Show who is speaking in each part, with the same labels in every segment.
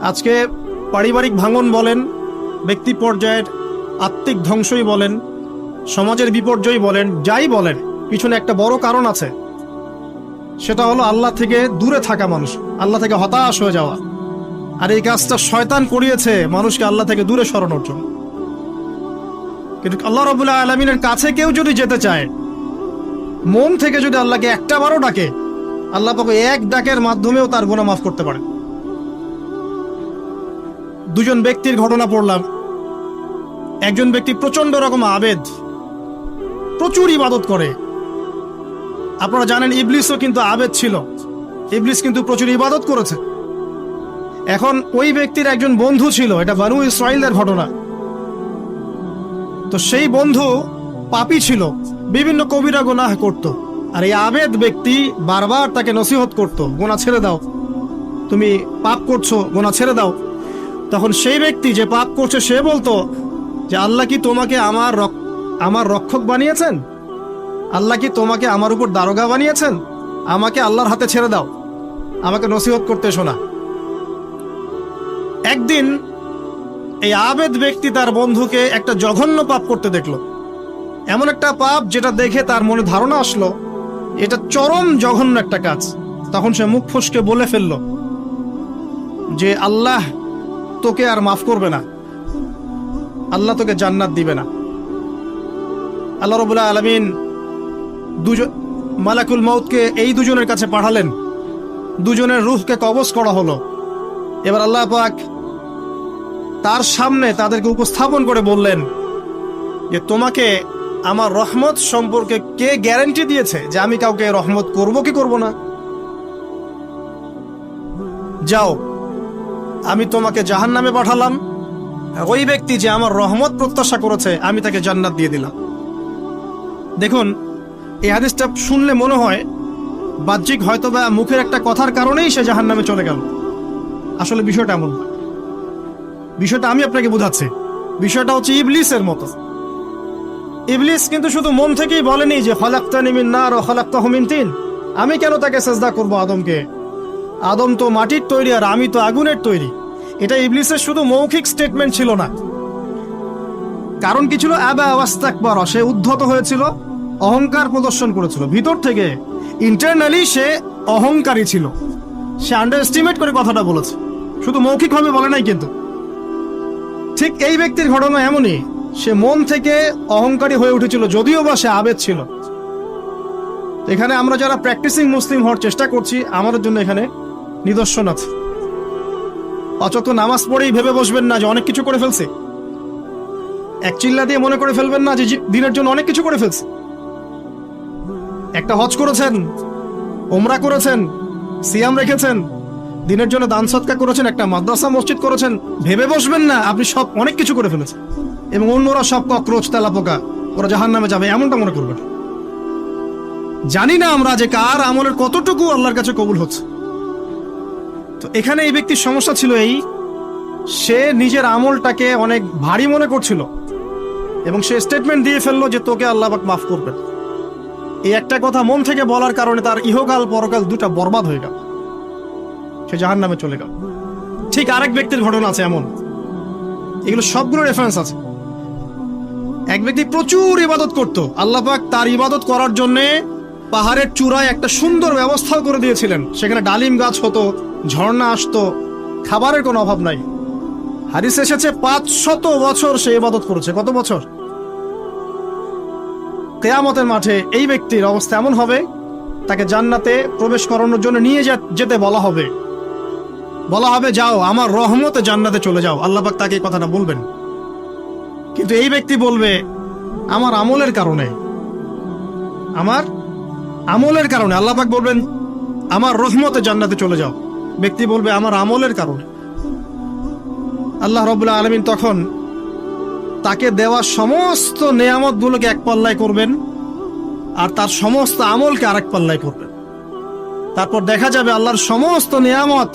Speaker 1: আজকে পারিবারিক ভাঙন বলেন, ব্যক্তি পর্যায়ের আত্মিক ধ্বংসই বলেন, সমাজের বিপর্যয় বলেন, যাই বলেন, পিছনে একটা বড় কারণ আছে। সেটা হলো আল্লাহ থেকে দূরে থাকা মানুষ, আল্লাহ থেকে হতাশ হয়ে যাওয়া। আর এই কাজটা শয়তান করিয়েছে মানুষকে আল্লাহ থেকে দূরে সরানোর জন্য। কিন্তু আল্লাহ রাব্বুল আলামিনের কাছে কেউ যদি যেতে চায়, মন থেকে যদি আল্লাহকে একটা বারও ডাকে, আল্লাহ পাক এক ডাকের মাধ্যমেও তার গুনাহ মাফ করতে পারে। দুজন ব্যক্তির ঘটনা পড়লাম। একজন ব্যক্তি প্রচন্ড রকম আবেদ, প্রচুর ইবাদত করে। আপনারা জানেন ইবলিসও কিন্তু আবেদ ছিল, ইবলিস কিন্তু প্রচুর ইবাদত করেছে। এখন ওই ব্যক্তির একজন বন্ধু ছিল, এটা বানু ইসরাইলের ঘটনা। তো সেই বন্ধু পাপী ছিল, বিভিন্ন কবিরা গুনাহ করত। আর এই আবেদ ব্যক্তি বারবার তাকে নসিহত করত, গুনাহ ছেড়ে দাও, তুমি পাপ করছো, গুনাহ ছেড়ে দাও। তখন সেই ব্যক্তি যে পাপ করছে সে বলতো যে আল্লাহ কি তোমাকে আমার রক্ষক বানিয়েছেন? আল্লাহ কি তোমাকে আমার উপর দারোগা বানিয়েছেন? আমাকে আল্লাহর হাতে ছেড়ে দাও, আমাকে নসিহত করতে শোনা। একদিন এই আবেদ ব্যক্তি তার বন্ধুকে একটা জঘন্য পাপ করতে দেখলো, এমন একটা পাপ যেটা দেখে তার মনে ধারণা আসলো এটা চরম জঘন্য একটা কাজ। তখন সে মুখ ফসকে বলে ফেলল যে আল্লাহ তোকে আর মাফ করবে না, আল্লাহ তোকে জান্নাত দিবে না। আল্লাহ রাব্বুল আলামিন মালাকুল মউতকে এই দুজনের কাছে পাঠালেন, দুজনের রূহকে কবজ করা হলো। এবার আল্লাহ পাক তার সামনে তাদেরকে উপস্থাপন করে বললেন যে তোমাকে আমার রহমত সম্পর্কে কে গ্যারান্টি দিয়েছে যে আমি কাউকে রহমত করব কি করব না? যাও, আমি তোমাকে জাহান্নামে পাঠালাম, ওই ব্যক্তি যে আমার রহমত প্রত্যাশা করেছে আমি তাকে জান্নাত দিয়ে দিলাম। দেখুন, এই হাদিসটা শুনলে মনে হয় বাহ্যিক হয়তো বা মুখের একটা কথার কারণেই সে জাহান্নামে চলে গেল। আসলে বিষয়টা এমন না। বিষয়টা আমি আপনাকে বোঝাচ্ছি। বিষয়টা হচ্ছে ইবলিসের মতো। ইবলিস কিন্তু শুধু মন থেকেই বলেনি যে খলাকতানি মিন নার ওয়া খলাকতাহু মিন তিন, আমি কেন তাকে সিজদা করব আদমকে? আদম তো মাটির তৈরি আর আমি তো আগুনের তৈরি। এটা ইবলিসের শুধু মৌখিক স্টেটমেন্ট ছিল না, কারণ কি ছিল? আবা ওয়াস্তাকবার, সে উদ্ধত হয়েছিল, অহংকার প্রদর্শন করেছিল। ভিতর থেকে ইন্টারনালি সে অহংকারী ছিল, সে আন্ডার এস্টিমেট করে কথাটা বলেছে, শুধু মৌখিকভাবে বলে নাই। কিন্তু ঠিক এই ব্যক্তির ঘটনা এমনই, সে মন থেকে অহংকারী হয়ে উঠেছিল, যদিও বা সে আবেদ ছিল। এখানে আমরা যারা প্র্যাকটিসিং মুসলিম হওয়ার চেষ্টা করছি, আমাদের জন্য এখানে নিদর্শন আছে। অচত নামাজ পড়েই ভেবে বসবেন না যে অনেক কিছু করে ফেলছে, এক চিল্লা দিয়ে মনে করে ফেলবেন না যে দিনের জন্য অনেক কিছু করে ফেলছে। একটা হজ করেছেন, ওমরা করেছেন, সিয়াম রেখেছেন, দিনের জন্য দান সদকা করেছেন, একটা মাদ্রাসা মসজিদ করেছেন, ভেবে বসবেন না আপনি সব অনেক কিছু করে ফেলেছেন এবং অন্যরা সব ককরোচ তেলাপোকা, ওরা জাহান্নামে যাবে, এমনটা মনে করবেন। জানি না আমরা যে কার আমলের কতটুকু আল্লাহর কাছে কবুল হচ্ছে। তো এখানে এই ব্যক্তির সমস্যা ছিল এই, সে নিজের আমলটাকে অনেক ভারী মনে করছিল এবং সে স্টেটমেন্ট দিয়ে ফেললো যে তোকে আল্লাহ পাক মাফ করবেন। এই একটা কথা মন থেকে বলার কারণে তার ইহকাল পরকাল দুটা বরবাদ হয়ে গেল, সে জাহান্নামে চলে গেল। ঠিক আরেক ব্যক্তির ঘটনা আছে এমন, এগুলো সবগুলো রেফারেন্স আছে। এক ব্যক্তি প্রচুর ইবাদত করত, আল্লাহ পাক তার ইবাদত করার জন্য পাহাড়ের চূড়ায় একটা সুন্দর ব্যবস্থাও করে দিয়েছিলেন। সেখানে ডালিম গাছ হতো, ঝর্ণা আসতো, খাবারের কোনো অভাব নাই। হাদিস এসেছে 500 বছর সে ইবাদত করেছে। কত বছর? কিয়ামতের মাঠে এই ব্যক্তির অবস্থা এমন হবে, তাকে জান্নাতে প্রবেশ করানোর জন্য নিয়ে যেতে বলা হবে যাও আমার রহমতে জান্নাতে চলে যাও। আল্লাহ পাক তাকে এই কথাটা বলবেন, কিন্তু এই ব্যক্তি বলবে আমার আমলের কারণে, আল্লাহ পাক বলবেন আমার রহমতে জান্নাতে চলে যাও। ব্যক্তি বলবে আমার আমলের কারণে। আল্লাহ রাব্বুল আলামিন তখন তাকে দেওয়া সমস্ত নেয়ামতগুলোকে এক পাল্লায় করবেন আর তার সমস্ত আমলকে আরেক পাল্লায় করবেন। তারপর দেখা যাবে আল্লাহর সমস্ত নেয়ামত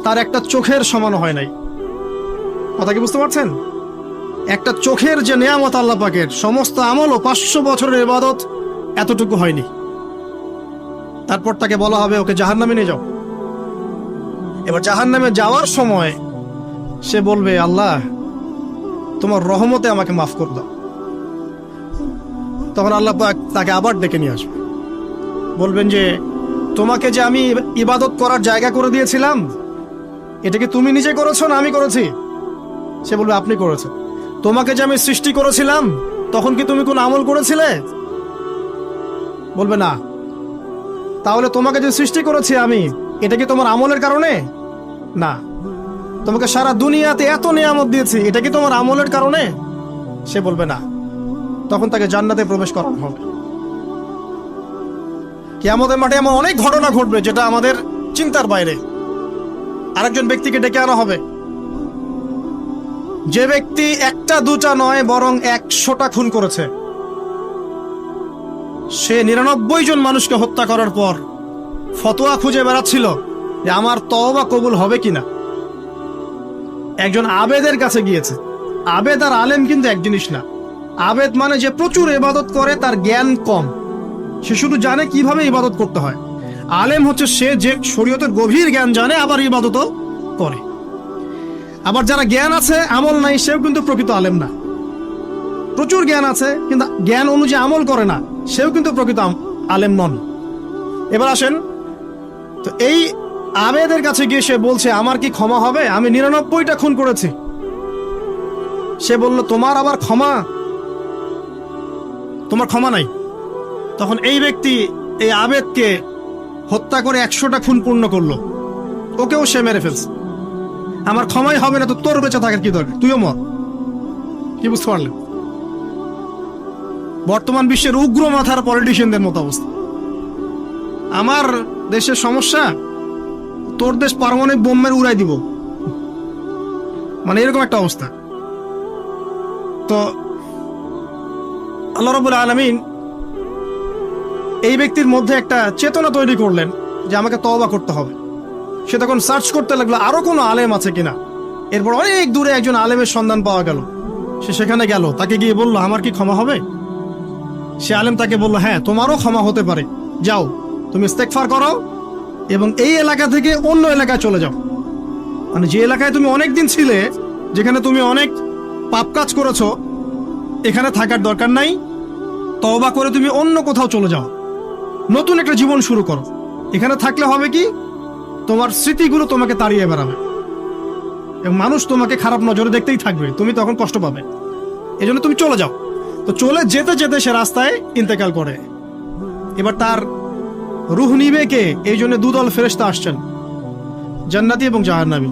Speaker 1: তার একটা চোখের সমান হয় নাই। কথা কি বুঝতে পারছেন? একটা চোখের যে নেয়ামত আল্লাহ পাকের, সমস্ত আমল ও 500 বছরের ইবাদত এতটুকু হয়নি। তারপর তাকে বলা হবে ওকে জাহান্নামে নিয়ে যাও। এবার জাহান্নামে যাওয়ার সময় সে বলবে, আল্লাহ তোমার রহমতে আমাকে মাফ করে দাও। তখন আল্লাহ পাক তাকে আবার ডেকে নিয়ে আসবে, বলবেন যে তোমাকে যে আমি ইবাদত করার জায়গা করে দিয়েছিলাম, এটা কি তুমি নিজে করেছো না আমি করেছি? সে বলবে, আপনি করেছেন। তোমাকে যে আমি সৃষ্টি করেছিলাম, তখন কি তুমি কোন আমল করেছিলে? বলবে, না। তাহলে তোমাকে যে সৃষ্টি করেছি আমি, এটা কি তোমার আমলের কারণে? না। তোমাকে সারা দুনিয়াতে এত নিয়ামত দিয়েছি, এটা কি তোমার আমলের কারণে? সে বলবে, না। তখন তাকে জান্নাতে প্রবেশ করানো হবে। কিয়ামতের মাঠে এমন অনেক ঘটনা ঘটবে যেটা আমাদের চিন্তার বাইরে। আরেকজন ব্যক্তিকে ডেকে আনা হবে, যে ব্যক্তি একটা দুটা নয় বরং 100টা খুন করেছে। সে 99 জন মানুষকে হত্যা করার পর ফতোয়া খুঁজে বেড়াচ্ছিল যে আমার তওবা কবুল হবে কিনা। একজন আবেদের কাছে গিয়েছে। আবেদ আর আলেম কিন্তু এক জিনিস না। আবেদ মানে যে প্রচুর ইবাদত করে, তার জ্ঞান কম, সে শুধু জানে কিভাবে ইবাদত করতে হয়। আলেম হচ্ছে সে যে শরীয়তের গভীর জ্ঞান জানে, আবার ইবাদতও করে। আবার যারা জ্ঞান আছে আমল নাই, সেও কিন্তু প্রকৃত আলেম না। প্রচুর জ্ঞান আছে কিন্তু জ্ঞান অনুযায়ী আমল করে না, সেও কিন্তু প্রকৃত আলেম নন। এবার আসেন তো, এই আবেদের কাছে গিয়ে সে বলছে, আমার কি ক্ষমা হবে? আমি 99টা খুন করেছি। সে বলল, তোমার আবার ক্ষমা? তোমার ক্ষমা নাই। তখন এই ব্যক্তি এই আবেদকে হত্যা করে 100টা খুন পূর্ণ করলো, ওকেও সে মেরে ফেলছে। আমার ক্ষমাই হবে না তো তোর বেঁচে থাকার কি দরকার, তুইও মর। কি বুঝতে পারলেন? বর্তমান বিশ্বের উগ্র মাথার পলিটিশিয়ানদের মতো অবস্থা। আমার দেশের সমস্যা, তোর দেশ পারমাণবিক বোমের উড়াই দিব, মানে এরকম একটা অবস্থা। তো আল্লাহ রাব্বুল আলামিন এই ব্যক্তির মধ্যে একটা চেতনা তৈরি করলেন যে আমাকে তওবা করতে হবে। সে তখন সার্চ করতে লাগলো আরো কোনো আলেম আছে কিনা। এরপর অনেক দূরে একজন আলেমের সন্ধান পাওয়া গেল। সে সেখানে গেল, তাকে গিয়ে বলল, আমার কি ক্ষমা হবে? সে আলেম তাকে বলল, হ্যাঁ, তোমারও ক্ষমা হতে পারে। যাও, তুমি ইস্তেগফার করো এবং এই এলাকা থেকে অন্য এলাকায় চলে যাও। মানে যে এলাকায় তুমি অনেক দিন ছিলে, যেখানে তুমি অনেক পাপ কাজ করেছো, এখানে থাকার দরকার নাই। তওবা করে তুমি অন্য কোথাও চলে যাও, নতুন একটা জীবন শুরু করো। এখানে থাকলে হবে কি, তোমার স্মৃতিগুলো তোমাকে তাড়িয়ে বেড়াবে এবং মানুষ তোমাকে খারাপ নজরে দেখতেই থাকবে, তুমি তখন কষ্ট পাবে। এজন্য তুমি চলে যাও। তো চলে যেতে যেতে সে রাস্তায় ইন্তেকাল করে। এবার তার রূহ নিবে কে? এই জন্য দুদল ফেরেশতা আসছেন, জান্নাতি এবং জাহান্নামী।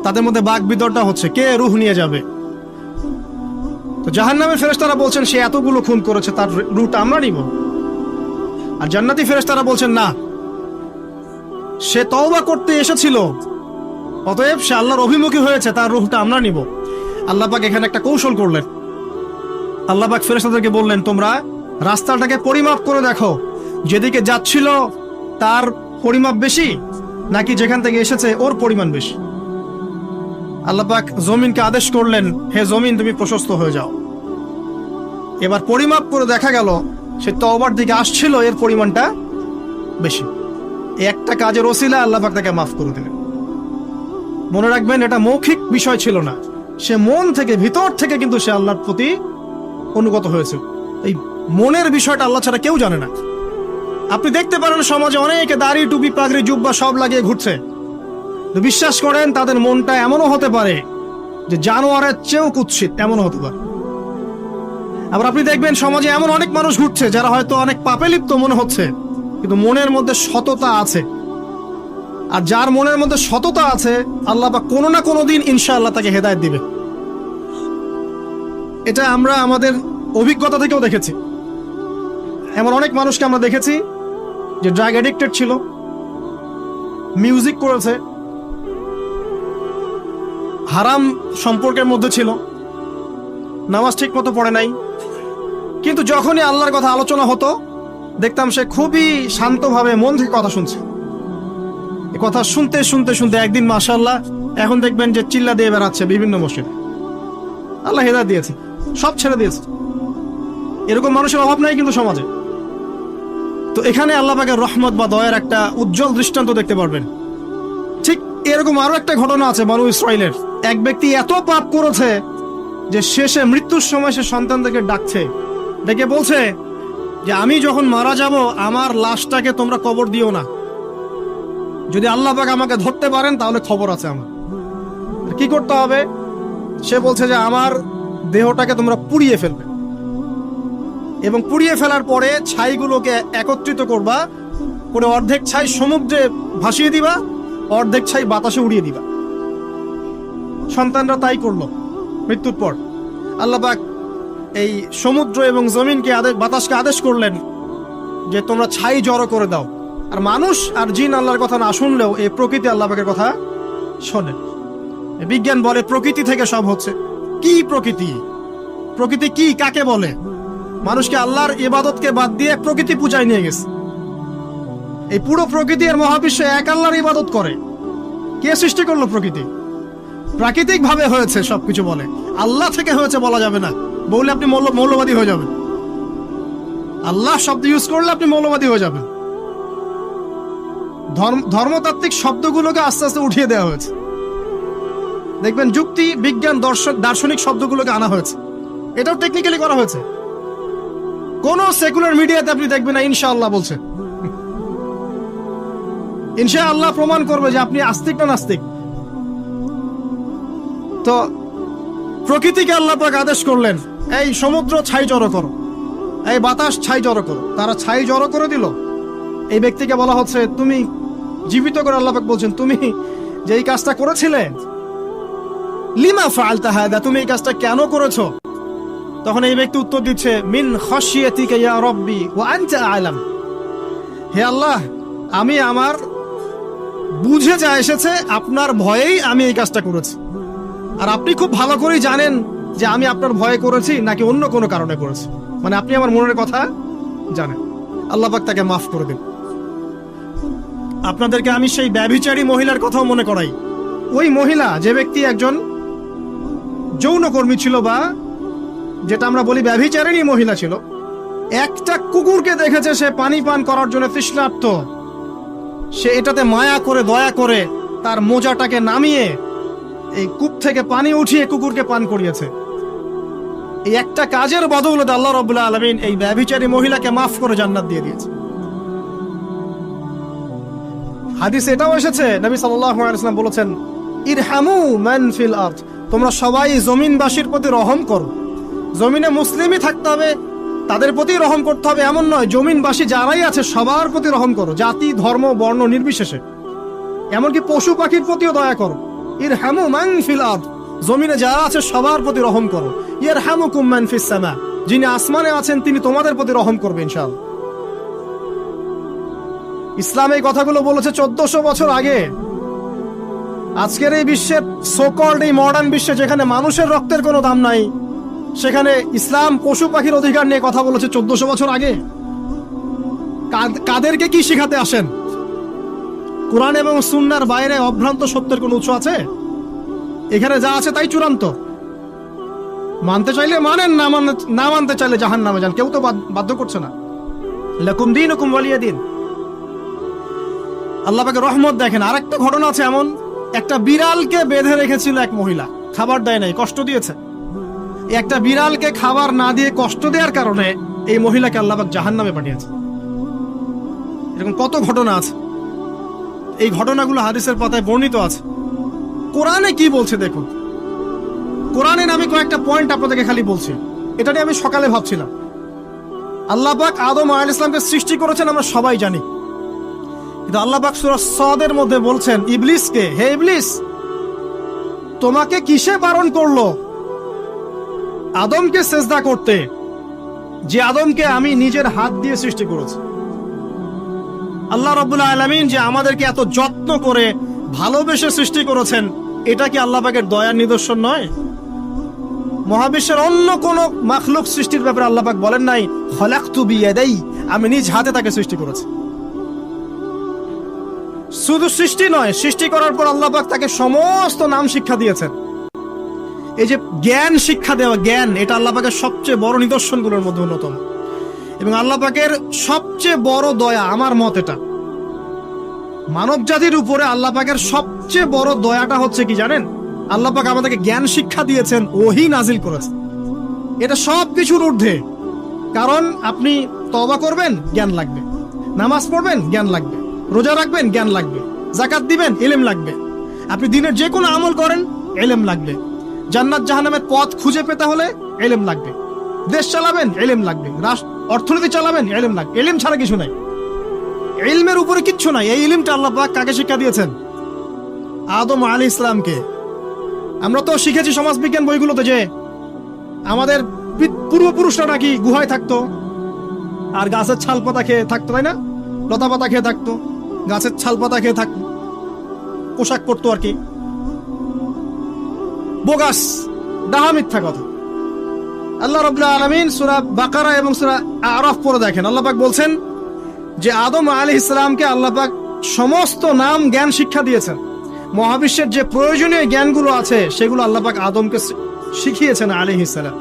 Speaker 1: তাদের মধ্যে বাক বিতরটা হচ্ছে কে রূহ নিয়ে যাবে। তো জাহান্নামের ফেরেশতারা বলছেন, সে এতগুলো খুন করেছে, তার রূহটা আমরা নিব। আর জান্নাতি ফেরেশতারা বলছেন, না, সে তওবা করতে এসেছিল, অতএব সে আল্লাহর অভিমুখী হয়েছে, তার রূহটা আমরা নিব। আল্লাহ পাক এখানে একটা কৌশল করলেন। আল্লাহ পাক ফেরেশতাদেরকে বললেন, তোমরা রাস্তাটাকে পরিমাপ করে দেখো, যেদিকে যাচ্ছিল তার পরিমাপ বেশি নাকি যেখান থেকে এসেছে ওর পরিমাণ বেশি। আল্লাহ পাক জমিনকে আদেশ করলেন, হে জমিন, তুমি প্রশস্ত হয়ে যাও। এবার পরিমাপ করে দেখা গেল সে তওবার দিকে আসছিল, এর পরিমাণটা বেশি। একটা কাজের ওসিলা আল্লাহ পাক তাকে মাফ করে দিলেন। মনে রাখবেন, এটা মৌখিক বিষয় ছিল না, সে মন থেকে, ভিতর থেকে কিন্তু সে আল্লাহর প্রতি অনুগত হয়েছে। এই মনের বিষয়টা আল্লাহ ছাড়া কেউ জানে না। আপনি দেখতে পারেন সমাজে অনেকে দাড়ি, টুপি, পাগড়ি, জুব্বা সব লাগিয়ে ঘুরছে, তো বিশ্বাস করেন তাদের মনটা এমনও হতে পারে যে জানোয়ারের চেয়েও কুৎসিত, এমনও হতে পারে। আবার আপনি দেখবেন সমাজে এমন অনেক মানুষ ঘুরছে যারা হয়তো অনেক পাপে লিপ্ত মনে হচ্ছে, কিন্তু মনের মধ্যে সততা আছে। আর যার মনের মধ্যে সততা আছে, আল্লাহ বা কোনো না কোনো দিন ইনশাআল্লাহ তাকে হেদায়েত দিবে। এটা আমরা আমাদের অভিজ্ঞতা থেকেও দেখেছি। এমন অনেক মানুষকে আমরা দেখেছি যে ড্রাগ অ্যাডিক্টেড ছিল, মিউজিক করেছে, হারাম সম্পর্কের মধ্যে ছিল, নামাজ ঠিক মতো পড়ে নাই, কিন্তু যখনই আল্লাহর কথা আলোচনা হতো দেখতাম সে খুবই শান্তভাবে মন থেকে কথা শুনছে। এই কথা শুনতে শুনতে শুনতে একদিন মাশাআল্লাহ এখন দেখবেন যে চিল্লা দিয়ে বেড়াচ্ছে বিভিন্ন মসজিদে। আল্লাহ হেদায়েত দিয়েছে, সব ছেড়ে দিয়েছে। এরকম মানুষের অভাব নাই কিন্তু সমাজে। তো এখানে আল্লাহ পাকের রহমত বা দয়ার একটা উজ্জ্বল দৃষ্টান্ত দেখতে পারবেন। ঠিক এরকম আরো একটা ঘটনা আছে বনু ইসরাইলের। এক ব্যক্তি এত পাপ করেছে যে শেষে মৃত্যুর সময় সে সন্তানদেরকে ডাকছে, ডেকে বলছে যে আমি যখন মারা যাব আমার লাশটাকে তোমরা কবর দিও না, যদি আল্লাহ পাক আমাকে ধরতে পারেন তাহলে খবর আছে আমার। কি করতে হবে? সে বলছে যে আমার দেহটাকে তোমরা পুড়িয়ে ফেলবে এবং পুড়িয়ে ফেলার পরে ছাইগুলোকে একত্রিত করবা, করে অর্ধেক ছাই সমুদ্রে ভাসিয়ে দিবা, অর্ধেক ছাই বাতাসে উড়িয়ে দিবা। সন্তানরা তাই করলো। মৃত্যুর পর আল্লাহ পাক এই সমুদ্র এবং জমিনকে বাতাসকে আদেশ করলেন যে তোমরা ছাই জড়ো করে দাও। আর মানুষ আর জিন আল্লাহর কথা না শুনলেও এই প্রকৃতি আল্লাহ পাকের কথা শোনে। বিজ্ঞান বলে প্রকৃতি থেকে সব হচ্ছে। কি প্রকৃতি? প্রকৃতি কি, কাকে বলে? মানুষকে আল্লাহর ইবাদতকে বাদ দিয়ে প্রকৃতি পূজায় নিয়ে গেছে। এই পুরো প্রকৃতি আর মহাবিশ্ব এক আল্লাহর ইবাদত করে। কে সৃষ্টি করলো প্রকৃতি? প্রাকৃতিক ভাবে হয়েছে সবকিছু বলে, আল্লাহ থেকে হয়েছে বলা যাবে না। বললে আপনি মৌলবাদী হয়ে যাবেন। আল্লাহ শব্দ ইউজ করলে আপনি মৌলবাদী হয়ে যাবেন। ধর্মতাত্ত্বিক শব্দগুলোকে আস্তে আস্তে উঠিয়ে দেওয়া হয়েছে। দেখবেন যুক্তি, বিজ্ঞান, দার্শনিক শব্দগুলোকে আনা হয়েছে। এটাও টেকনিক্যালি করা হয়েছে। কোন সেকুলার মিডিয়াতে আপনি দেখবেন না ইনশাআল্লাহ বলছে। ইনশাআল্লাহ প্রমাণ করবে যে আপনি আস্তিক না নাস্তিক। তো প্রকৃতিকে আল্লাহ পাক আদেশ করলেন, এই সমুদ্র ছাই জড়ো করো, এই বাতাস ছাই জড়ো করো। তারা ছাই জড়ো করে দিল। এই ব্যক্তিকে বলা হচ্ছে তুমি জীবিত করে আল্লাহ পাক বলছেন তুমি যে এই কাজটা করেছিলে, লিমা ফাআলতা হাদা, তুমি এই কাজটা কেন করেছো? তখন এই ব্যক্তি উত্তর দিচ্ছে, মিন খাশিয়াতিকা ইয়া রাব্বি ওয়া আনতা আ'লাম। হে আল্লাহ, আমি আমার বুঝে যা এসেছে আপনার ভয়েই আমি এই কাজটা করেছি, আর আপনি খুব ভালো করেই জানেন যে আমি আপনার ভয়ে করেছি নাকি অন্য কোনো কারণে করেছি। মানে আপনি আমার মনের কথা জানেন। আল্লাহ পাক তাকে মাফ করে দিন। আপনাদেরকে আমি সেই ব্যভিচারী মহিলার কথাও মনে করাই। ওই মহিলা, যে ব্যক্তি একজন যৌনকর্মী ছিল, বা যেটা আমরা বলি ব্যভিচারিণী মহিলা ছিল, একটা কুকুরকে দেখেছে সে পানি পান করার জন্য তৃষ্ণার্ত, সে এটাতে মায়া করে দয়া করে তার মোজাটাকে নামিয়ে এই কূপ থেকে পানি উঠিয়ে কুকুরকে পান করিয়েছে। এই একটা কাজের বদৌলতে আল্লাহ রাব্বুল আলামিন এই ব্যভিচারী মহিলাকে মাফ করে জান্নাত দিয়ে দিয়েছে। হাদিসে এটাও এসেছে, নবী সাল্লাল্লাহু আলাইহি ওয়াসাল্লাম বলেছেন, ইরহামু মান ফিল আরদ, তোমরা সবাই জমিনবাসীর প্রতি রহম করো। জমিনে মুসলিমই থাকতে হবে, তাদের প্রতি রহম করতে হবে এমন নয়, জমিনবাসী যারাই আছে সবার প্রতি রহম করো, জাতি ধর্ম বর্ণ নির্বিশেষে। এমনকি পশু পাখির প্রতিও দয়া করো। ইরহামু মান ফিল আরদ, জমিনে যারা আছে সবার প্রতি রহম করো। ইয়ারহামুকুম মান ফিস সামা, যিনি আসমানে আছেন তিনি তোমাদের প্রতি রহম করবেন ইনশাআল্লাহ। ইসলাম এই কথাগুলো বলেছে 1400 বছর আগে। আজকের এই বিশ্বের সোকল্ড এই মডার্ন বিশ্বে যেখানে মানুষের রক্তের কোনো দাম নাই, সেখানে ইসলাম পশু পাখির অধিকার নিয়ে কথা বলেছে 1400 বছর আগে। কাদেরকে কি শিখাতে আসেন? কোরআন এবং সুন্নাহর বাইরে অভ্রান্ত সত্যের কোনো উৎস আছে? এখানে যা আছে তাই চূড়ান্ত। মানতে চাইলে মানেন, না মানতে চাইলে জাহান্নামে যান, কেউ তো বাধ্য করছে না। লাকুম দীনুকুম ওয়ালিয়া দিন। আল্লাহ পাকের রহমত দেখেন। আরেকটা ঘটনা আছে এমন, একটা বিড়ালকে বেঁধে রেখেছিল এক মহিলা, খাবার দেয় নাই, কষ্ট দিয়েছে। একটা বিড়ালকে খাবার না দিয়ে কষ্ট দেওয়ার কারণে এই মহিলাকে আল্লাহ পাক জাহান্নামে পাঠিয়েছে। এরকম কত ঘটনা আছে। এই ঘটনাগুলো হাদিসের পাতায় বর্ণিত আছে। কোরআনে কি বলছে দেখুন। কোরআনে আমি কয়েকটা পয়েন্ট আপনাদেরকে খালি বলছি। এটা নিয়ে আমি সকালে ভাবছিলাম। আল্লাহ পাক আদম আলাইহিস সালামকে সৃষ্টি করেছেন আমরা সবাই জানি, কিন্তু আল্লাহ পাক সূরা সাদের মধ্যে বলছেন ইবলিসকে, হে ইবলিস, তোমাকে কিসে বারণ করলো আদমকে সেজদা করতে, যে আদমকে আমি নিজের হাত দিয়ে সৃষ্টি করেছি। আল্লাহ রাব্বুল আলামিন যে আমাদেরকে এত যত্ন করে ভালোবেসে সৃষ্টি করেছেন, এটা কি আল্লাহ পাকের দয়ার নিদর্শন নয়? মহাবিশ্বের অন্য কোন মাখলুক সৃষ্টির ব্যাপারে আল্লাহ পাক বলেন নাই খলাকতু বিয়াদাই, আমি নিজ হাতে তাকে সৃষ্টি করেছি। শুধু সৃষ্টি নয়, সৃষ্টি করার পর আল্লাহ পাক তাকে সমস্ত নাম শিক্ষা দিয়েছেন। এই যে জ্ঞান শিক্ষা দেওয়া, জ্ঞান, এটা আল্লাহ পাকের সবচেয়ে বড় নিদর্শনগুলোর মধ্যে অন্যতম। এবং আল্লাহ পাকের সবচেয়ে বড় দয়া, আমার মত এটা, মানব জাতির উপরে আল্লাহ পাকের সবচেয়ে সবচেয়ে বড় দয়াটা হচ্ছে কি জানেন? আল্লাহ পাক আমাদেরকে জ্ঞান শিক্ষা দিয়েছেন, ওহী নাজিল করেছেন। এটা সব কিছুর ঊর্ধ্বে। কারণ আপনি তওবা করবেন, জ্ঞান লাগবে। নামাজ পড়বেন, জ্ঞান লাগবে। রোজা রাখবেন, জ্ঞান লাগবে। যাকাত দিবেন, ইলম লাগবে। আপনি দিনের যে কোনো আমল করেন, ইলম লাগবে। জান্নাত জাহান্নামের পথ খুঁজে পেতে হলে ইলম লাগবে। দেশ চালাবেন, ইলম লাগবে। অর্থনীতি চালাবেন, ইলম লাগবে। ইলম ছাড়া কিছু নাই, ইলমের উপরে কিচ্ছু নাই। এই ইলমটা আল্লাহ পাক কাকে শিক্ষা দিয়েছেন? আদম আলাইহিস সালামকে। আমরা তো শিখেছি সমাজবিজ্ঞান বইগুলোতে যে আমাদের পূর্বপুরুষরা নাকি গুহায় থাকতো আর গাছের ছাল পাতা খেয়ে থাকতো, তাই না? লতা পাতা খেয়ে থাকতো, গাছের ছাল পাতা খেয়ে থাকতো, পোশাক পরতো আর কি। বোগাস, ডাহা, মিথ্যা কথা। আল্লাহ রাব্বুল আলামিন সূরা বাকারা এবং সূরা আরাফ পড়ে দেখেন, আল্লাহ পাক বলছেন যে আদম আলাইহিস সালামকে আল্লাহ পাক সমস্ত নাম জ্ঞান শিক্ষা দিয়েছেন। মহাবিশ্বের যে প্রয়োজনীয় জ্ঞানগুলো আছে সেগুলো আল্লাহ পাক আদমকে শিখিয়েছেন আলাইহিস সালাম।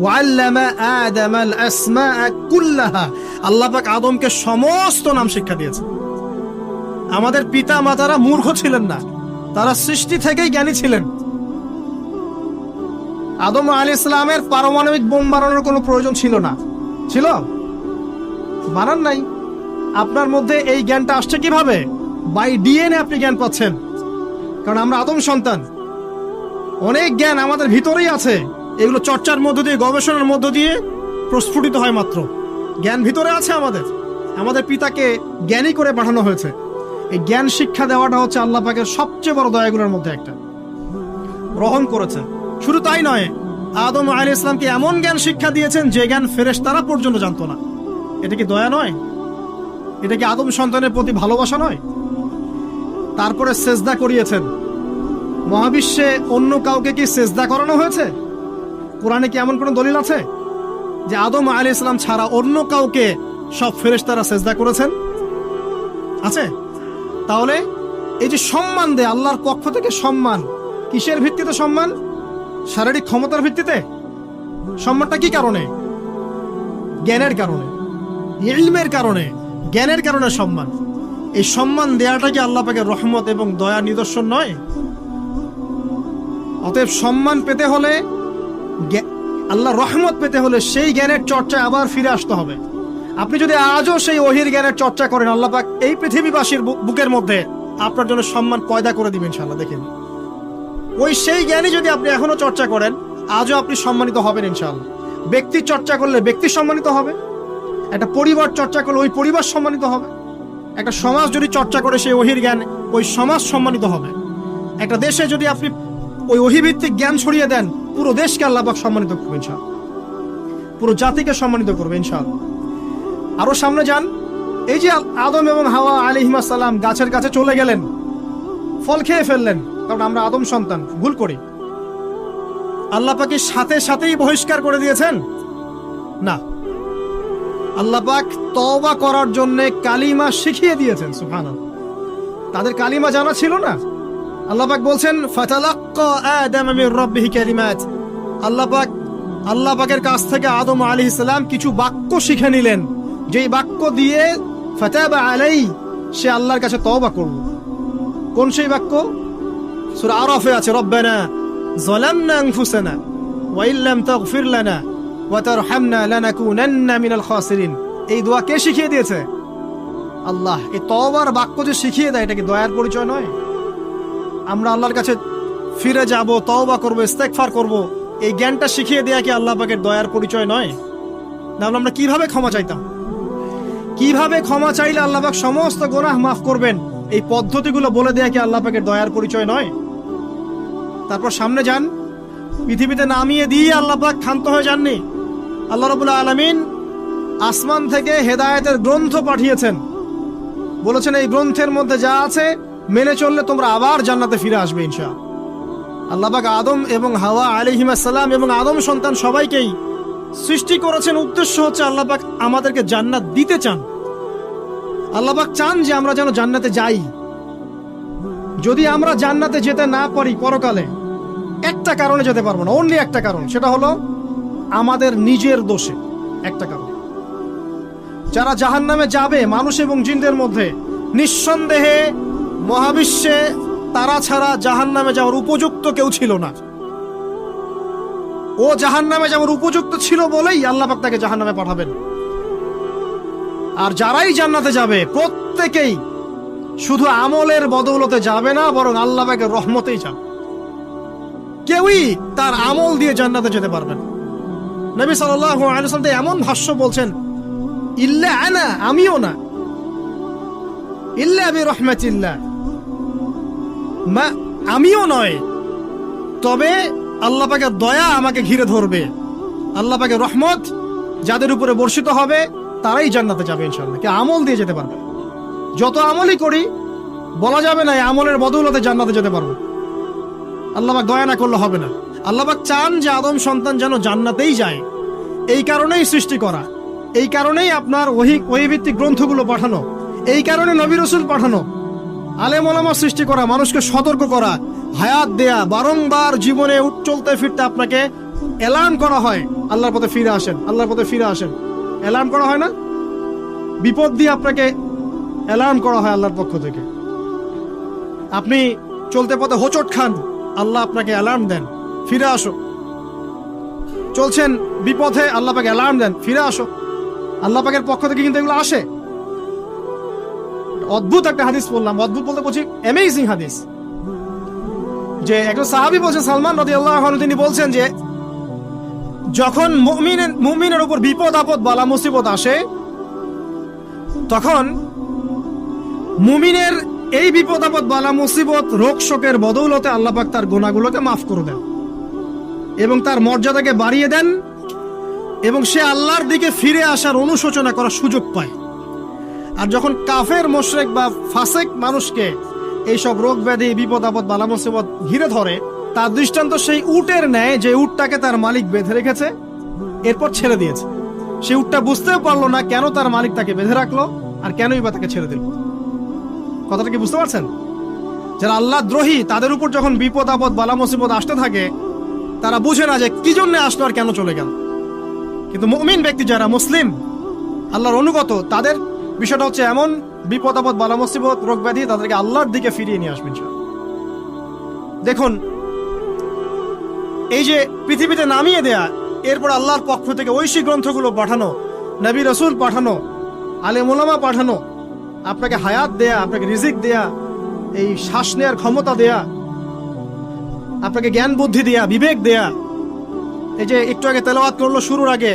Speaker 1: ওয়াল্লামা আদামাল আসমাআ কুল্লাহা, আল্লাহ পাক আদমকে সমস্ত নাম শিক্ষা দিয়েছেন। আমাদের পিতা মাতারা মূর্খ ছিলেন না, তারা সৃষ্টি থেকেই জ্ঞানী ছিলেন। আদম আলাইহিস সালামের পারমাণবিক বোম বানানোর কোনো প্রয়োজন ছিল না। ছিল? বানান নাই। আপনার মধ্যে এই জ্ঞানটা আসছে কিভাবে? বাই ডিএনএ আপনি জ্ঞান পাচ্ছেন, কারণ আমরা আদম সন্তান। অনেক জ্ঞান আমাদের ভিতরেই আছে, এগুলো চর্চার মধ্য দিয়ে, গবেষণার মধ্য দিয়ে প্রস্ফুটিত হয় মাত্র। জ্ঞান ভিতরে আছে আমাদের। আমাদের পিতাকে জ্ঞানী করে পাঠানো হয়েছে। এই জ্ঞান শিক্ষা দেওয়াটা হচ্ছে আল্লাহ পাকের সবচেয়ে বড় দয়াগুলোর মধ্যে একটা। গ্রহণ করেছেন। শুধু তাই নয়, আদম আলাইহিস সালামকে এমন জ্ঞান শিক্ষা দিয়েছেন যে জ্ঞান ফেরেশতারা পর্যন্ত জানতো না। এটা কি দয়া নয়? এটা কি আদম সন্তানের প্রতি ভালোবাসা নয়? তারপরে সেজদা করিয়েছেন। মহাবিশ্বে অন্য কাউকে কি সেজদা করানো হয়েছে? কোরআনে কি এমন কোন দলিল আছে যে আদম আলাইহিস সালাম ছাড়া অন্য কাউকে সব ফেরেশতারা সেজদা করেছেন? আছে? তাহলে এই যে সম্মান দেয় আল্লাহর পক্ষ থেকে, সম্মান কিসের ভিত্তিতে? সম্মান শারীরিক ক্ষমতার ভিত্তিতে? সম্মানটা কি কারণে? জ্ঞানের কারণে, ইলমের কারণে, জ্ঞানের কারণে সম্মান। এই সম্মান দেয়াটা কি আল্লাহ পাকের রহমত এবং দয়া নিদর্শন নয়? অতএব সম্মান পেতে হলে, আল্লাহর রহমত পেতে হলে সেই জ্ঞানের চর্চায় আবার ফিরে আসতে হবে। আপনি যদি আজও সেই ওহির জ্ঞানের চর্চা করেন, আল্লাহ পাক এই পৃথিবীবাসীর বুকের মধ্যে আপনার জন্য সম্মান পয়দা করে দিবেন ইনশাআল্লাহ। দেখেন, ওই সেই জ্ঞানী যদি আপনি এখনো চর্চা করেন, আজও আপনি সম্মানিত হবেন ইনশাআল্লাহ। ব্যক্তি চর্চা করলে ব্যক্তি সম্মানিত হবে, একটা পরিবার চর্চা করলে ওই পরিবার সম্মানিত হবে, একটা সমাজ যদি চর্চা করে সেই ওহির জ্ঞান, ওই সমাজ সম্মানিত হবে। একটা দেশে যদি আপনি ওই ওহিভিত্তিক জ্ঞান ছড়িয়ে দেন, পুরো দেশকে আল্লাহ পাক সম্মানিত করবে ইনশাআল্লাহ, পুরো জাতিকে সম্মানিত করবে ইনশাআল্লাহ। আরো সামনে যান, এই যে আদম এবং হাওয়া আলাইহিস সালাম গাছের কাছে চলে গেলেন, ফল খেয়ে ফেললেন, কারণ আমরা আদম সন্তান, ভুল করি। আল্লাহ পাক সাথে সাথেই বহিষ্কার করে দিয়েছেন? না, আল্লাহ পাক তওবা করার জন্য কালিমা শিখিয়ে দিয়েছেন। সুবহানাল্লাহ, তাদের কালিমা জানা ছিল না। আল্লাহ পাক বলছেন ফাতালাক্কা আদাম মির রাব্বিহি কালিমাত, আল্লাহ পাকের কাছ থেকে আদম আলাইহিস সালাম কিছু বাক্য শিখে নিলেন, যেই বাক্য দিয়ে ফাতাবা আলাই, সে আল্লাহর কাছে তওবা করল। কোন সেই বাক্য? সূরা আরাফে আছে, রব্বানা যালামনা আনফুসানা ওয়া ইল্লাম তাগফির লানা ওয়া তারহামনা লানাকুনান্না মিনাল খাসিরিন। এই দোয়া কে শিখিয়ে দিয়েছে? আল্লাহ। এই তওবার বাক্য যে শিখিয়ে দেয়, এটা কি দয়ার পরিচয় নয়? আমরা আল্লাহর কাছে ফিরে যাব, তওবা করব, ইস্তেগফার করব, এই জ্ঞানটা শিখিয়ে দেয়া কি আল্লাহ পাকের দয়ার পরিচয় নয়? তাহলে আমরা কিভাবে ক্ষমা চাইতাম? কিভাবে ক্ষমা চাইলে আল্লাহ পাক সমস্ত গুনাহ মাফ করবেন, এই পদ্ধতিগুলো বলে দেয়া কি আল্লাহ পাকের দয়ার পরিচয় নয়? তারপর সামনে যান, পৃথিবীতে নামিয়ে দিয়ে আল্লাহ পাক ক্ষান্ত হয়ে যাননি। আল্লাহ রাব্বুল আলামিন আসমান থেকে হেদায়েতের গ্রন্থ পাঠিয়েছেন, বলেছেন এই গ্রন্থের মধ্যে যা আছে মেনে চললে তোমরা আবার জান্নাতে ফিরে আসবে ইনশাআল্লাহ। আল্লাহ পাক আদম এবং হাওয়া আলাইহিস সালাম এবং আদম সন্তান সবাইকেই সৃষ্টি করেছেন, উদ্দেশ্য হচ্ছে আল্লাহ পাক আমাদেরকে জান্নাত দিতে চান। আল্লাহ পাক চান যে আমরা যেন জান্নাতে যাই। যদি আমরা জান্নাতে যেতে না পারি পরকালে, একটা কারণে যেতে পারবো না, অনলি একটা কারণ, সেটা হলো আমাদের নিজের দোষে। একটা কারণ। যারা জাহান্নামে যাবে মানুষ এবং জিনদের মধ্যে, নিঃসন্দেহে মহাবিশ্বে তারা ছাড়া জাহান্নামে যাওয়ার উপযুক্ত কেউ ছিল না। ও জাহান্নামে যাওয়ার উপযুক্ত ছিল বলেই আল্লাহ পাক তাকে জাহান্নামে পাঠাবেন। আর যারাই জান্নাতে যাবে প্রত্যেকেই শুধু আমলের বদৌলতে যাবে না, বরং আল্লাহ পাকের রহমতেই যাবে। কেউই তার আমল দিয়ে জান্নাতে যেতে পারবে না। নবী সাল্লাল্লাহু আলাইহি ওয়াসাল্লাম এমন ভাষ্য বলছেন, ইল্লা আনা, আমিও না, ইল্লা বিরহমাতিল্লাহ, আমিও নয়, তবে আল্লাহ পাকের দয়া আমাকে ঘিরে ধরবে। আল্লাহ পাকের রহমত যাদের উপরে বর্ষিত হবে তারাই জান্নাতে যাবে ইনশাআল্লাহ। কে আমল দিয়ে যেতে পারবে। যত আমলই করি বলা যাবে না এই আমলের বদৌলতে জান্নাতে যেতে পারবো। আল্লাহ পাক দয়া না করলে হবে না। আল্লাহ পাক চান যে আদম সন্তান যেন জান্নাতেই যায়। এই কারণেই সৃষ্টি করা, এই কারণেই আপনার ওহীভিত্তিক গ্রন্থগুলো পাঠানো, এই কারণে নবী রাসূল পাঠানো, আলেম ওলামা সৃষ্টি করা, মানুষকে সতর্ক করা, হায়াত দেয়া, বারংবার জীবনে চলতে ফিরতে আপনাকে অ্যালার্ম করা হয়, আল্লাহর পথে ফিরে আসেন, আল্লাহর পথে ফিরে আসেন। অ্যালার্ম করা হয় না? বিপদ দিয়ে আপনাকে অ্যালার্ম করা হয় আল্লাহর পক্ষ থেকে। আপনি চলতে পথে হোঁচট খান, আল্লাহ আপনাকে অ্যালার্ম দেন, ফিরে আসো। চলছেন বিপথে, আল্লাহ পাকে অ্যালার্ম দেন, ফিরে আসো। আল্লাহ পাকের পক্ষ থেকে কিন্তু এগুলো আসে। অদ্ভুত একটা হাদিস বললাম, অদ্ভুত বলতে বলছি অ্যামেজিং হাদিস, যে একজন সাহাবী বলছেন, সালমান রাদিয়াল্লাহু আনহু, তিনি বলছেন যে যখন মুমিনের উপর বিপদ আপদ বালা মুসিবত আসে, তখন মুমিনের এই বিপদ আপদ বালা মুসিবত রোগ শোকের বদৌলতে আল্লাহ পাক তার গুনাহগুলোকে মাফ করে দেন এবং তার মর্যাদাকে বাড়িয়ে দেন, এবং সে আল্লাহর দিকে ফিরে আসার অনুশোচনা করার সুযোগ পায়। আর যখন কাফের মুশরিক বা ফাসিক মানুষকে এইসব রোগ ব্যাধি বিপদ আপদ বালা মুসিবত ঘিরে ধরে, তার দৃষ্টান্ত সেই উটের ন্যায় যে উটটাকে তার মালিক বেঁধে রেখেছে, এরপর ছেড়ে দিয়েছে। সে উটটা বুঝতেও পারলো না কেন তার মালিক তাকে বেঁধে রাখলো আর কেনই বা তাকে ছেড়ে দিল। কথাটা কি বুঝতে পারছেন? যারা আল্লাহ দ্রোহী, তাদের উপর যখন বিপদ আপদ বালা মুসিবত আসতে থাকে, তারা বুঝে না যে কি জন্য আসলো আর কেন চলে গেল। কিন্তু মুমিন ব্যক্তি যারা মুসলিম, আল্লাহর অনুগত, তাদের বিষয়টা হচ্ছে এমন বিপদ আপদ বালা মুসিবত রোগ ব্যাধি তাদেরকে আল্লাহর দিকে ফিরিয়ে নিয়ে আসবেন। দেখুন, এই যে পৃথিবীতে নামিয়ে দেয়া, এরপর আল্লাহর পক্ষ থেকে ঐশী গ্রন্থগুলো পাঠানো, নবী রাসূল পাঠানো, আলেম ওলামা পাঠানো, আপনাকে হায়াত দেয়া, আপনাকে রিজিক দেয়া, এই শ্বাস নেওয়ার ক্ষমতা দেয়া, আপনাকে জ্ঞান বুদ্ধি দেয়া, বিবেক দেয়া। এই যে একটু আগে তেলাওয়াত করলো শুরুর আগে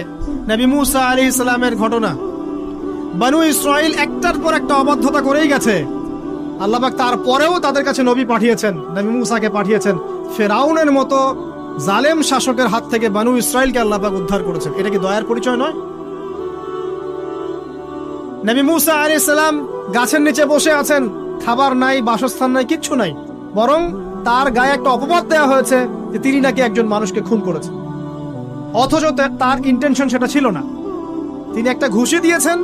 Speaker 1: নবী মুসা আলাইহিস সালামের ঘটনা, বনু ইসরাইল একটার পর একটা অবাধ্যতা করেই গেছে। আল্লাহ পাক তারপরেও তাদের কাছে নবী পাঠিয়েছেন, নবী মুসাকে পাঠিয়েছেন। ফেরাউনের মতো জালেম শাসকের হাত থেকে বনু ইসরাইলকে আল্লাহ পাক উদ্ধার করেছেন। এটা কি দয়ার পরিচয় নয়? নবী মুসা আলাইহিস সালাম গাছের নিচে বসে আছেন, খাবার নাই, বাসস্থান নাই, কিচ্ছু নাই, বরং তার গায়ে একটা অপবাদ দেওয়া হয়েছে যে তিনি নাকি একজন মানুষকে খুন করেছেন, অথচ তার ইন্টেনশন সেটা ছিল না। তিনি একটা ঘুষি দিয়েছেন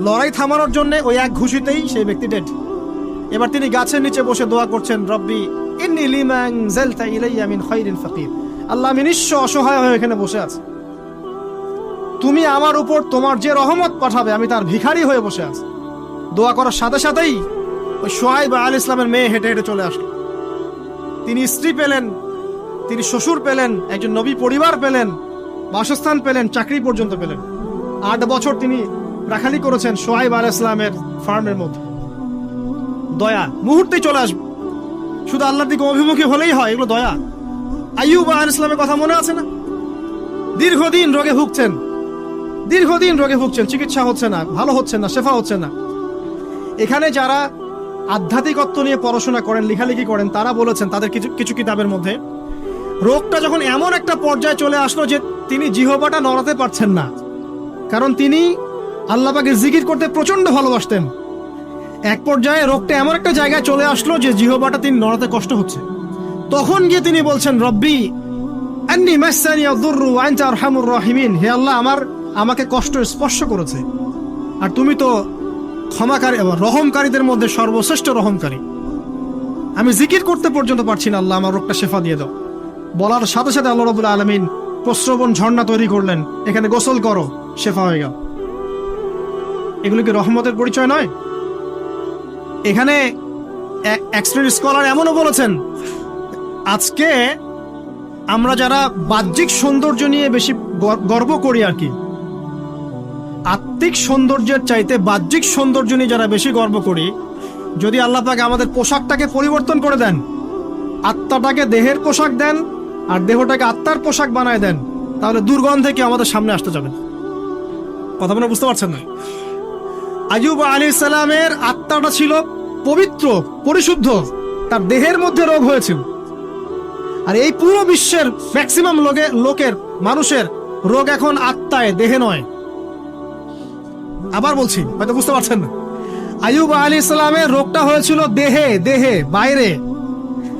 Speaker 1: লড়াই থামানোর জন্য, ওই এক ঘুষিতেই সেই ব্যক্তি ডেড। এবার তিনি গাছের নিচে বসে দোয়া করছেন, রব্বি ইন্নী লিমা আনজালতা ইলাইয়া মিন খায়রিন ফাকির। আল্লাহ, আমি নিঃস্ব অসহায় হয়ে এখানে বসে আছি, তুমি আমার উপর তোমার যে রহমত পাঠাবে আমি তার ভিখারি হয়ে বসে আছি। দোয়া করার সাথে সাথেই ওই শুআয়ব আলাইহিস সালামের মেয়ে হেঁটে হেঁটে চলে আসলো। তিনি স্ত্রী পেলেন, তিনি শ্বশুর পেলেন, একজন নবী পরিবার পেলেন, বাসস্থান পেলেন, চাকরি পর্যন্ত পেলেন। 8 বছর তিনি রাখালি করেছেন শুআয়ব আলাইহিস সালামের ফার্মের মধ্যে। দয়া মুহূর্তেই চলে আসবে, শুধু আল্লাহর দিকে অভিমুখী হলেই হয়, এগুলো দয়া। আইয়ুব আলাইহিস সালামের কথা মনে আছে না? দীর্ঘদিন রোগে ভুগছেন, চিকিৎসা হচ্ছে না, ভালো হচ্ছে না, শেফা হচ্ছে না। এখানে যারা আধ্যাত্মিকত্ব নিয়ে পড়াশোনা করেন, লেখালেখি করেন, তারা বলেছেন তাদের কিছু কিতাবের মধ্যে, রোগটা যখন এমন একটা পর্যায়ে চলে আসলো যে তিনি জিহ্বাটা নড়াতে পারছেন না, কারণ তিনি আল্লাহ পাকের জিকির করতে প্রচন্ড ভালোবাসতেন। এক পর্যায়ে রোগটা এমন একটা জায়গায় চলে আসলো যে জিহ্বাটা তিনি নড়াতে কষ্ট হচ্ছে। তখন গিয়ে তিনি বলছেন, রব্বি আন্নী মাসসানি আদ-দুররু ওয়া আনতা আরহামুর রাহিমিন। হে আল্লাহ, আমাকে কষ্ট স্পর্শ করেছে, আর তুমি তো ক্ষমাকারী, রহমকারীদের মধ্যে সর্বশ্রেষ্ঠ রহমকারী। আমি জিকির করতে পর্যন্ত পারছি না, আল্লাহ আমার রোগটা শেফা দিয়ে দাও। বলার সাথে সাথে আল্লাহ রাব্বুল আলামিন প্রস্রবণ ঝর্ণা তৈরি করলেন, এখানে গোসল করো, শেফা হয়ে গেল। এগুলো কি রহমতের পরিচয় নয়? এখানে এক্সপার্ট স্কলার এমনও বলেছেন, আজকে আমরা যারা বাহ্যিক সৌন্দর্য নিয়ে বেশি গর্ব করি আর কি, আত্মিক সৌন্দর্যের চাইতে বাহ্যিক সৌন্দর্য নিয়ে যারা বেশি গর্ব করি, যদি আল্লাহ পাক আমাদের পোশাকটাকে পরিবর্তন করে দেন, আত্মাটাকে দেহের পোশাক দেন আর দেহটাকে আত্মার পোশাক বানায় দেন, তাহলে দুর্গন্ধে কি আমাদের সামনে আসতে যাবে? কথা মনে বুঝতে পারছেন না? আইয়ুব আলাইহিস সালামের আত্মাটা ছিল পবিত্র, পরিশুদ্ধ, তার দেহের মধ্যে রোগ হয়েছিল। আর এই পুরো বিশ্বের ম্যাক্সিমাম লোকের মানুষের রোগ এখন আত্মায়, দেহে নয়। আবার বলছি, হয়তো বুঝতে পারছেন না। আইয়ুব আলাইহিস সালামের রোগটা হয়েছিল দেহে, দেহে বাইরে।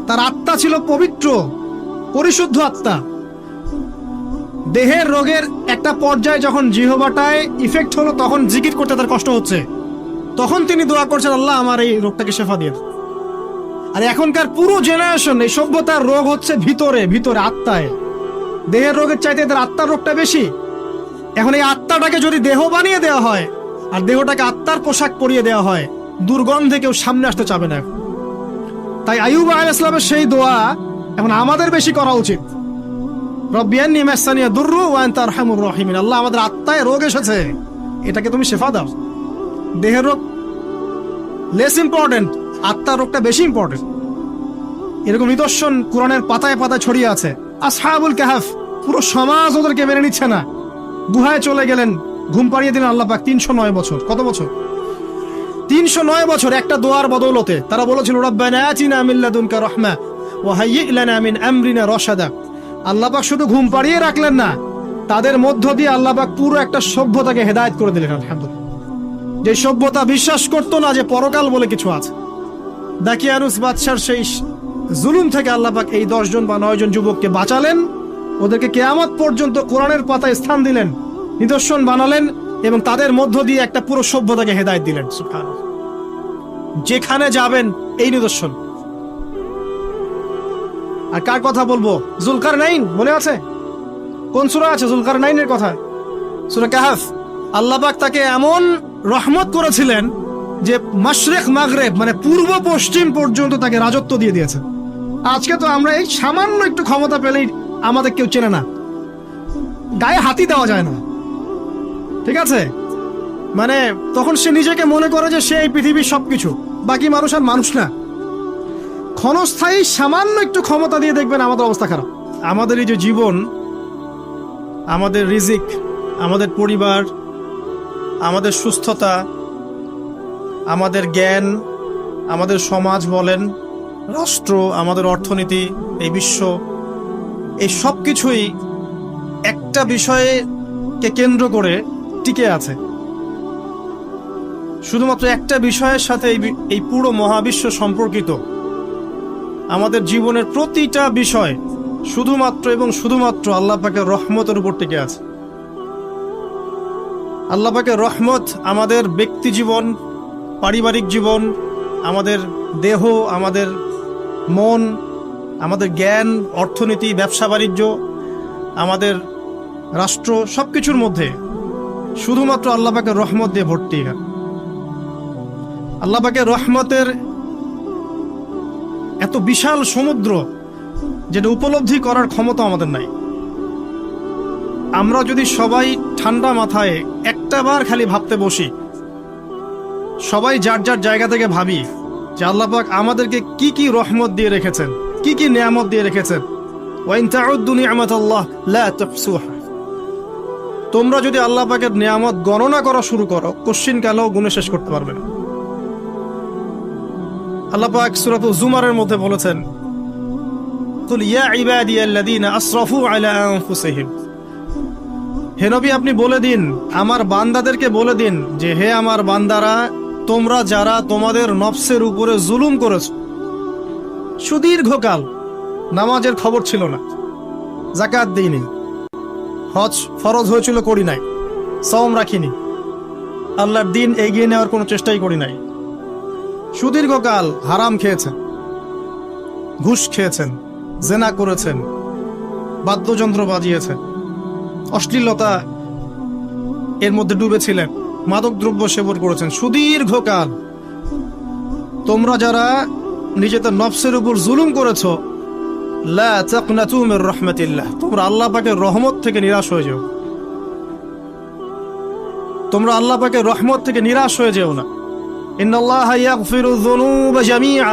Speaker 1: তার আত্মা ছিল পবিত্র, পরিশুদ্ধ আত্মা। দেহের রোগের একটা পর্যায়ে যখন জিহ্বাটায় ইফেক্ট হলো, তখন জিকির করতে তার কষ্ট হচ্ছে, তখন তিনি দোয়া করছেন, আল্লাহ আমার এই রোগটাকে শেফা দিয়ে। আর এখনকার পুরো জেনারেশন, এই সভ্যতার রোগ হচ্ছে ভিতরে, ভিতরে আত্মায়। দেহের রোগের চাইতে এদের আত্মার রোগটা বেশি। এখন এই আত্মাটাকে যদি দেহ বানিয়ে দেওয়া হয় আর দেহটাকে আত্মার পোশাক পরিয়ে দেওয়া হয়, দুর্গন্ধে কেউ সামনে আসতে চাবে না। তাই আইয়ুব আলাইহিস সালামের সেই দোয়া এখন আমাদের বেশি করা উচিত। রব্বি আন্নী মাসানিয়া দুররু ওয়া আনতা আরহামুর রাহিমিন। আল্লাহ, আমাদের আত্মায় রোগ এসেছে, এটাকে তুমি শেফা দাও। দেহের রোগ লেস ইম্পর্টেন্ট, আত্মার রোগটা বেশি ইম্পর্টেন্ট। এরকম নিদর্শন কোরআনের পাতায় পাতায় ছড়িয়ে আছে। আসহাবুল কাহাফ, পুরো সমাজ ওদেরকে মেনে নিচ্ছে না, গুহায় চলে গেলেন, ঘুম পাড়িয়ে দিলেন আল্লাহ পাক। 309 বছর, কত বছর? 309 বছর একটা দোয়ার বদৌলতে। তারা বলেছিল, রব্বানা আতিনা মিন লাদুনকা রাহমা ওয়া হাইয়্যি লানা মিন আমরিনা রাশাদা। আল্লাহ পাক শুধু ঘুম পাড়িয়ে রাখলেন না, তাদের মধ্য দিয়ে আল্লাহ পাক পুরো একটা সভ্যতাকে হেদায়েত করে দিলেন। আলহামদুলিল্লাহ। যে সভ্যতা বিশ্বাস করতো না যে পরকাল বলে কিছু আছে, দাকিয়ানুস বাদশার সেই জুলুম থেকে আল্লাহ পাক এই 10 জন বা 9 জন যুবককে বাঁচালেন, ওদেরকে কিয়ামত পর্যন্ত কোরআনের পাতায় স্থান দিলেন, নিদর্শন বানালেন এবং তাদের মধ্য দিয়ে একটা পুরো সভ্যতাকে হেদায়েত দিলেন। সুবহানাল্লাহ। যেখানে যাবেন এই নিদর্শন। আর কার কথা বলবো? যুলকারনাইন, মনে আছে? কোন সূরা আছে যুলকারনাইনের কথা? সূরা কাহফ। আল্লাহ পাক তাকে এমন রহমত করেছিলেন যে মাশরিক মাগরিব মানে পূর্ব পশ্চিম পর্যন্ত তাকে রাজত্ব দিয়ে দিয়েছে। আজকে তো আমরা এই সামান্য একটু ক্ষমতা পেলেই আমাদের কেউ চেনে না, গায়ে হাতি দেওয়া যায় না, ঠিক আছে? মানে তখন সে নিজেকে মনে করে যে সে এই পৃথিবীর সবকিছু, বাকি মানুষ আর মানুষ না। ক্ষণস্থায়ী সামান্য একটু ক্ষমতা দিয়ে দেখবেন আমাদের অবস্থা খারাপ। আমাদের এই যে জীবন, আমাদের রিজিক, আমাদের পরিবার, আমাদের সুস্থতা, আমাদের জ্ঞান, আমাদের সমাজ বলেন, রাষ্ট্র, আমাদের অর্থনীতি, এই বিশ্ব, এই সব কিছুই একটা বিষয়কে কেন্দ্র করে টিকে আছে। শুধুমাত্র একটা বিষয়ের সাথে এই পুরো মহাবিশ্ব সম্পর্কিত। আমাদের জীবনের প্রতিটা বিষয় শুধুমাত্র এবং শুধুমাত্র আল্লাহ পাকের রহমতের উপর টিকে আছে। আল্লাহ পাকের রহমত আমাদের ব্যক্তি জীবন, পারিবারিক জীবন, আমাদের দেহ, আমাদের মন, আমাদের জ্ঞান, অর্থনীতি, ব্যবসা বাণিজ্য, আমাদের রাষ্ট্র, সবকিছুর মধ্যে শুধুমাত্র আল্লাহ পাকের রহমত দিয়ে ভর্তি। আল্লাহ পাকের রহমতের এত বিশাল সমুদ্র যেটা উপলব্ধি করার ক্ষমতা আমাদের নাই। আমরা যদি সবাই ঠান্ডা মাথায় একটা বার খালি ভাবতে বসি, সবাই যার যার জায়গা থেকে ভাবি যে আল্লাহ পাক আমাদেরকে কি কি রহমত দিয়ে রেখেছেন, কি কি নিয়ামত দিয়ে রেখেছেন। ওয়া ইন তাউদ্দু নি'মাতাল্লাহ লা তুহসুহা। তোমরা যদি আল্লাহ পাকের নিয়ামত গণনা করা শুরু করো, কোশ্চিন কালেও গুণে শেষ করতে পারবে না। আল্লাহ পাক সূরাতুল জুমারের মধ্যে বলেছেন, কুল ইয়া ইবাদিয়াল্লাযীনা আসরাফু আলা আনফুসিহিম। হে নবী, আপনি বলে দিন, আমার বান্দাদেরকে বলে দিন যে হে আমার বান্দারা, তোমরা যারা তোমাদের নফসের উপরে জুলুম করেছ, সুদীর্ঘকাল নামাজের খবর ছিল না, যাকাত দিইনি, হজ ফরজ হয়েছিল করি নাই, সওম রাখিনি, আল্লাহর দিন এগিয়ে নেওয়ার কোনো চেষ্টাই করি নাই, সুদীর্ঘকাল হারাম খেয়েছেন, ঘুষ খেয়েছেন, জেনা করেছেন, বাদ্যযন্ত্র বাজিয়েছেন, অশ্লীলতা এর মধ্যে ডুবেছিলেন, মাদক দ্রব্য সেবন করেছেন সুদীর্ঘকাল। তোমরা যারা নিজেদের নফসের উপর জুলুম করেছো, লা তাকনাতু মির রাহমাতিল্লাহ, তোমরা আল্লাহ পাকের রহমত থেকে নিরাশ হয়ে যাও। তোমরা আল্লাহ পাকের রহমত থেকে নিরাশ হয়ে যেও না। ইন্নাল্লাহা ইয়াগফিরু যুনুবা জামিআ,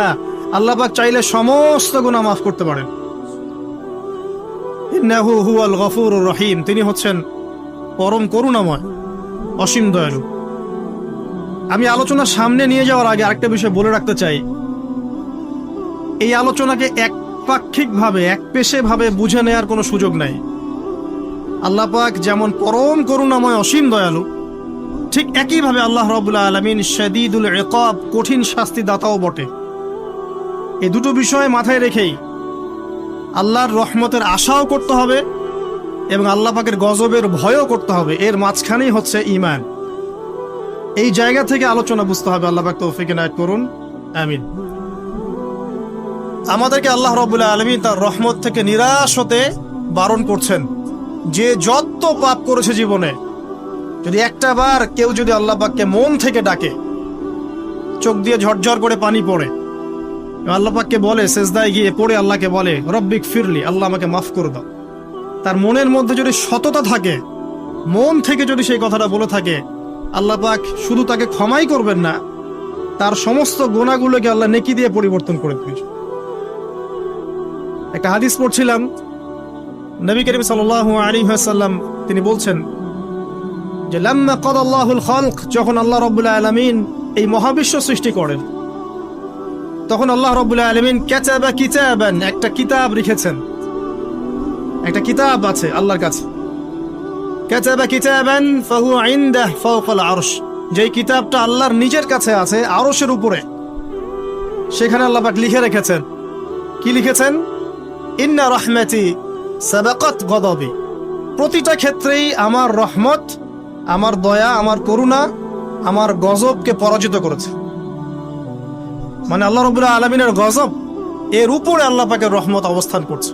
Speaker 1: আল্লাহ পাক চাইলে সমস্ত গুনাহ মাফ করতে পারেন। ইন্নাহু হুয়াল গফুরুর রহিম, তিনি হচ্ছেন পরম করুণাময়, অসীম দয়ালু। আমি আলোচনা সামনে নিয়ে যাওয়ার আগে আরেকটা বিষয় বলে রাখতে চাই। এই আলোচনাকে একপাক্ষিকভাবে, একপেশেভাবে বুঝে নেয়ার কোনো সুযোগ নাই। আল্লাহ পাক যেমন পরম করুণাময়, অসীম দয়ালু, ঠিক একইভাবে আল্লাহ রাব্বুল আলামিন শাদীদুল ইকাব, কঠিন শাস্তি দাতাও বটে। এই দুটো বিষয় মাথায় রেখেই আল্লাহর রহমতের আশাও করতে হবে এবং আল্লাহ পাকের গজবের ভয়ও করতে হবে। এর মাঝখানেই হচ্ছে ঈমান। এই জায়গা থেকে আলোচনা বুঝতে হবে। আল্লাহ পাক তৌফিক এনায়েত করুন, আমিন। আমাদেরকে আল্লাহ রাব্বুল আলামিন তার রহমত থেকে নিরাশ হতে বারণ করছেন। যে যত পাপ করেছে জীবনে, যদি একটা বার কেউ যদি আল্লাহ পাককে মন থেকে ডাকে, চোখ দিয়ে ঝরঝর করে পানি পড়ে, আল্লাহ পাককে বলে, সেজদায় গিয়ে পড়ে আল্লাহকে বলে, রব্বিক ফিরলি, আল্লাহ আমাকে মাফ করে দাও, তার মনের মধ্যে যদি সততা থাকে, মন থেকে যদি সেই কথাটা বলে থাকে, আল্লাহ পাক শুধু তাকে ক্ষমাই করবেন না, তার সমস্ত গুনাহগুলোকে আল্লাহ নেকি দিয়ে পরিবর্তন করে দেবেন। একটা হাদিস পড়ছিলাম, নবী করিম সাল্লাল্লাহু আলাইহি ওয়াসাল্লাম তিনি বলছেন যে লাম্মা কাদাল্লাহুল খালক, যখন আল্লাহ রাব্বুল আলামিন এই মহাবিশ্ব সৃষ্টি করেন, তখন আল্লাহ রাব্বুল আলামিন কাতাবা কিতাবান, একটা কিতাব লিখেছেন। একটা কিতাব আছে আল্লাহর কাছে। কাতাবা কিতাবান ফাহুয়া ইনদাহু ফাওকাল আরশ, যেই কিতাবটা আল্লাহর নিজের কাছে আছে, আরশের উপরে। সেখানে আল্লাহ পাক লিখে রেখেছেন, কি লিখেছেন? ইন্না রাহমাতি সাবাকাত গদাবি, প্রতিটা ক্ষেত্রেই আমার রহমত, আমার দয়া, আমার করুণা আমার গজবকে পরাজিত করেছে। মানে আল্লাহ রাব্বুল আলামিনের গজব, এর উপরে আল্লাহ পাকের রহমত অবস্থান করছে।